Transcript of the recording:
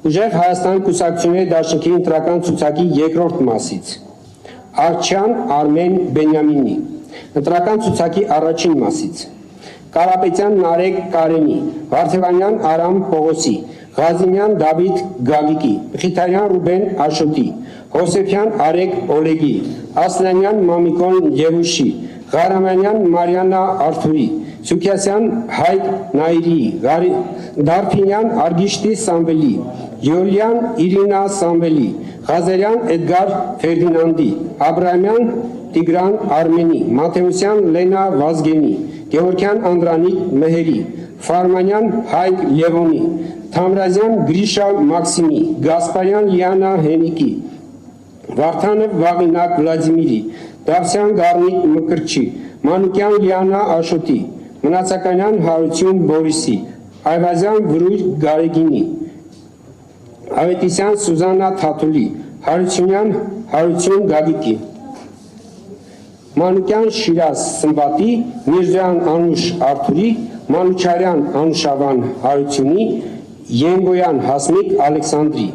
Ուժեղ Հայաստան կուսակցությունների դաշնքի ընտրական ցուցակի երկրորդ մասից, Արչյան Արմեն Բենյամինի, ընտրական ցուցակի առաջին մասից, Կարապետյան Նարեկ Կարենի, Վարդևանյան Արամ Պողոսի, Ղազիմյան Դավիթ Գագիկի, Մխիթարյան Ռուբեն Աշոտի, Հովսեփյան Արեգ Օլեգի, Ասլանյան Մամիկոն ԵՒուշի, Ղարամանյան Մարիանա Արթուրի, Սուքյասյան Հայկ Նայրի, Դարփինյան Արգիշտի Սամվելի, Յոլյան Իրինա Սամվելի, Ղազարյան Էդգար Ֆերդինանդի, Աբրահամյան Տիգրան Արմենի, Մաթեոսյան Լենա Վազգենի, Գևորգյան Անդրանիկ Մեհերի, Ֆարմանյան Հայկ Լևոնի, Թամրազյան Գրիշա Մաքսիմի, Գասպարյան Լիանա Հենիկի, Վարդանև Վաղինակ Վլադիմիրի, Դավսյան Գառնիկ Մկրչի, Մանուկյան Լիանա Աշոտի, Մնացականյան Հարություն Բորիսի, Այվազյան Վրույր Գարեգինի, Ավետիսյան Սուզաննա Թաթուլի, Հարությունյան Հարություն Գագիկի, Մանուկյան Շիրազ Սմբատի, Միրզոյան Անուշ Արթուրի, Մանուչարյան Անուշավան Հարությունի, Ենգոյան Հասմիկ Ալեքսանդրի